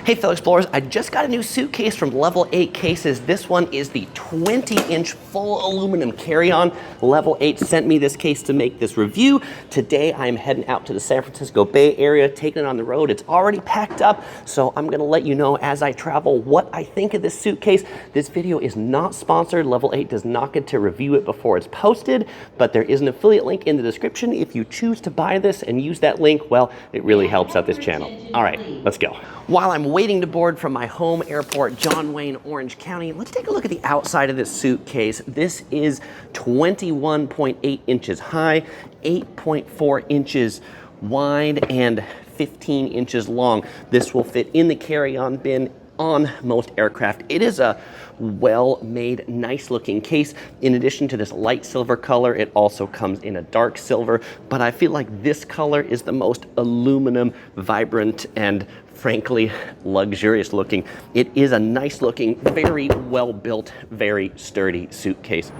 Hey fellow explorers, I just got a new suitcase from Level 8 Cases. This one is the 20-inch full aluminum carry-on. Level 8 sent me this case to make this review. Today I'm heading out to the San Francisco Bay Area, taking it on the road. It's already packed up, so I'm gonna let you know as I travel what I think of this suitcase. This video is not sponsored. Level 8 does not get to review it before it's posted, but there is an affiliate link in the description. If you choose to buy this and use that link, well, it really helps out this channel. All right, let's go. While I'm waiting to board from my home airport, John Wayne, Orange County, let's take a look at the outside of this suitcase. This is 21.8 inches high, 8.4 inches wide, and 15 inches long. This will fit in the carry-on bin on most aircraft. It is a well-made, nice-looking case. In addition to this light silver color, it also comes in a dark silver, but I feel like this color is the most aluminum, vibrant, and frankly, luxurious looking. It is a nice looking, very well built, very sturdy suitcase.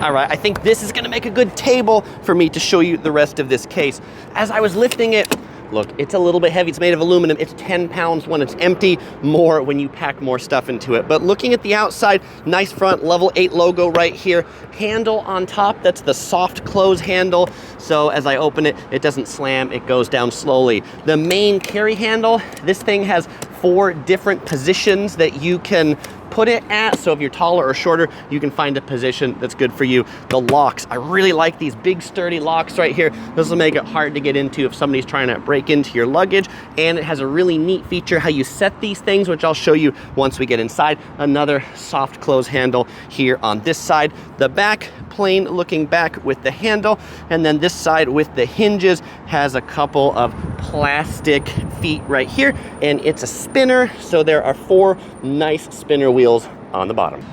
All right, I think this is gonna make a good table for me to show you the rest of this case. As I was lifting it, look, it's a little bit heavy. It's made of aluminum. It's 10 pounds when it's empty, more when you pack more stuff into it. But looking at the outside, nice front, Level 8 logo right here. Handle on top, that's the soft close handle. So as I open it, it doesn't slam, it goes down slowly. The main carry handle, this thing has 4 different positions that you can put it at. So if you're taller or shorter, you can find a position that's good for you. The locks, I really like these big sturdy locks right here. This will make it hard to get into if somebody's trying to break into your luggage. And it has a really neat feature how you set these things, which I'll show you once we get inside. Another soft close handle here on this side. The back, plain looking back with the handle. And then this side with the hinges has a couple of plastic feet right here. And it's a spinner, so there are 4 nice spinner wheels on the bottom.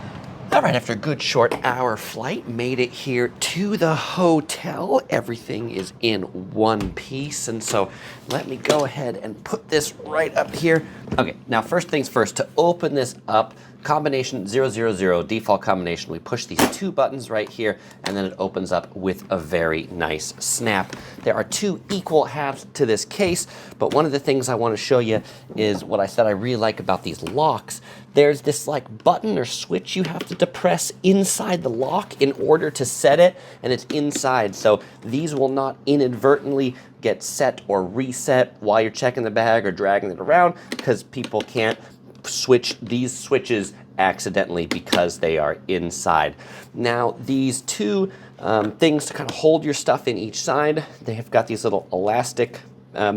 All right, after a good short hour flight, made it here to the hotel. Everything is in one piece, and so let me go ahead and put this right up here. Okay, now first things first, to open this up, combination 000, default combination, we push these 2 buttons right here, and then it opens up with a very nice snap. There are 2 equal halves to this case, but one of the things I want to show you is what I said I really like about these locks. There's this like button or switch you have to depress inside the lock in order to set it, and it's inside, so these will not inadvertently get set or reset while you're checking the bag or dragging it around, because people can't switch these switches accidentally because they are inside. Now these 2 things to kind of hold your stuff in each side, they have got these little elastic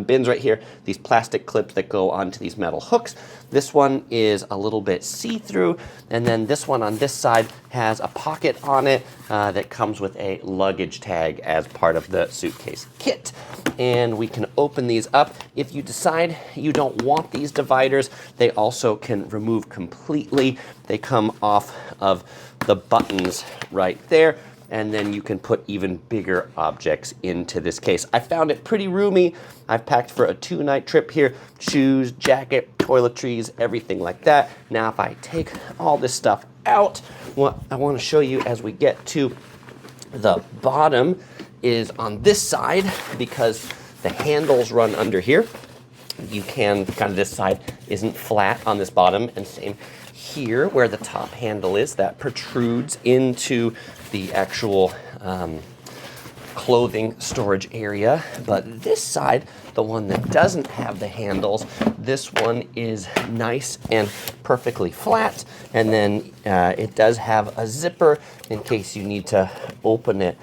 bins right here, these plastic clips that go onto these metal hooks. This one is a little bit see-through, and then this one on this side has a pocket on it that comes with a luggage tag as part of the suitcase kit. And we can open these up. If you decide you don't want these dividers, they also can remove completely. They come off of the buttons right there, and then you can put even bigger objects into this case. I found it pretty roomy. I've packed for a 2-night trip here, shoes, jacket, toiletries, everything like that. Now if I take all this stuff out, what I want to show you as we get to the bottom is on this side, because the handles run under here. You can, kind of this side isn't flat on this bottom, and same here where the top handle is, that protrudes into the actual clothing storage area. But this side, the one that doesn't have the handles, this one is nice and perfectly flat, and then it does have a zipper in case you need to open it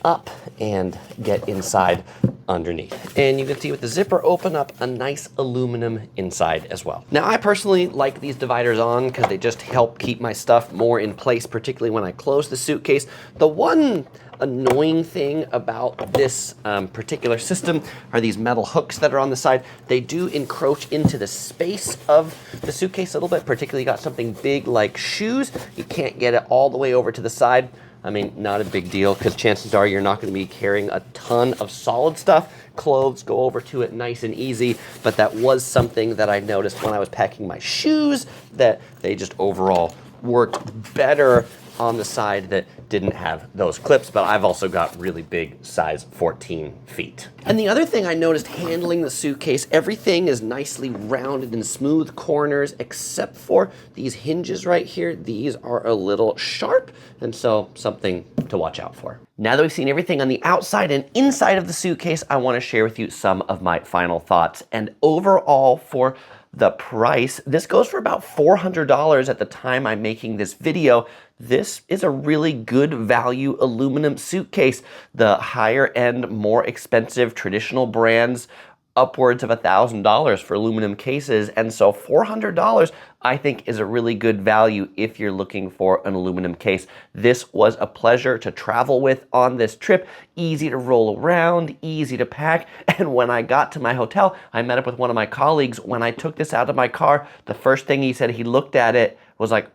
up and get inside underneath. And you can see with the zipper open up a nice aluminum inside as well. Now I personally like these dividers on because they just help keep my stuff more in place, particularly when I close the suitcase. The one annoying thing about this particular system are these metal hooks that are on the side. They do encroach into the space of the suitcase a little bit, particularly you got something big like shoes. You can't get it all the way over to the side. I mean, not a big deal, because chances are you're not going to be carrying a ton of solid stuff. Clothes go over to it nice and easy, but that was something that I noticed when I was packing my shoes, that they just overall worked better on the side that didn't have those clips, but I've also got really big size 14 feet. And the other thing I noticed handling the suitcase, everything is nicely rounded and smooth corners except for these hinges right here. These are a little sharp, and so something to watch out for. Now that we've seen everything on the outside and inside of the suitcase, I want to share with you some of my final thoughts. And overall, for the price, this goes for about $400 at the time I'm making this video. This is a really good value aluminum suitcase. The higher end, more expensive traditional brands, upwards of $1,000 for aluminum cases. And so $400, I think, is a really good value if you're looking for an aluminum case. This was a pleasure to travel with on this trip. Easy to roll around, easy to pack. And when I got to my hotel, I met up with one of my colleagues. When I took this out of my car, the first thing he said, he looked at it, was like,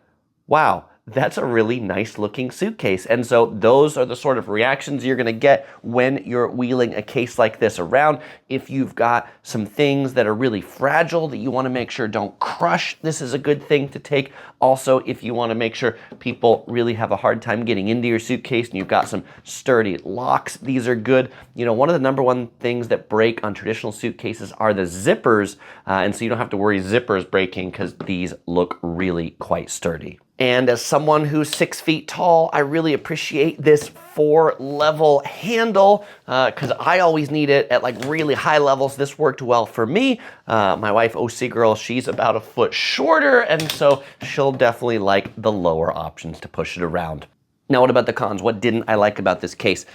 wow, that's a really nice looking suitcase. And so those are the sort of reactions you're gonna get when you're wheeling a case like this around. If you've got some things that are really fragile that you wanna make sure don't crush, this is a good thing to take. Also, if you wanna make sure people really have a hard time getting into your suitcase and you've got some sturdy locks, these are good. You know, one of the number one things that break on traditional suitcases are the zippers. And so you don't have to worry zippers breaking because these look really quite sturdy. And as someone who's 6 feet tall, I really appreciate this 4-level handle because I always need it at like really high levels. This worked well for me. My wife, OC Girl, she's about a foot shorter, and so she'll definitely like the lower options to push it around. Now, what about the cons? What didn't I like about this case?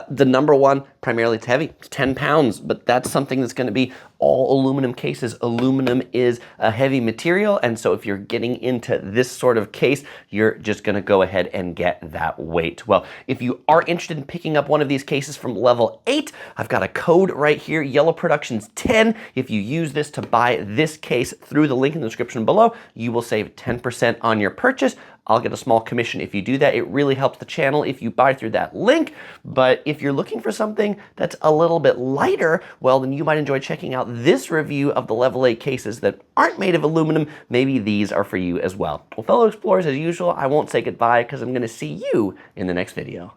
The number one, primarily it's heavy. It's 10 pounds, but that's something that's gonna be all aluminum cases. Aluminum is a heavy material, and so if you're getting into this sort of case, you're just gonna go ahead and get that weight. Well, if you are interested in picking up one of these cases from level 8, I've got a code right here, Yellow Productions 10. If you use this to buy this case through the link in the description below, you will save 10% on your purchase. I'll get a small commission if you do that. It really helps the channel if you buy through that link. But if you're looking for something that's a little bit lighter, well, then you might enjoy checking out this review of the level 8 cases that aren't made of aluminum. Maybe these are for you as well. Well, fellow explorers, as usual, I won't say goodbye because I'm going to see you in the next video.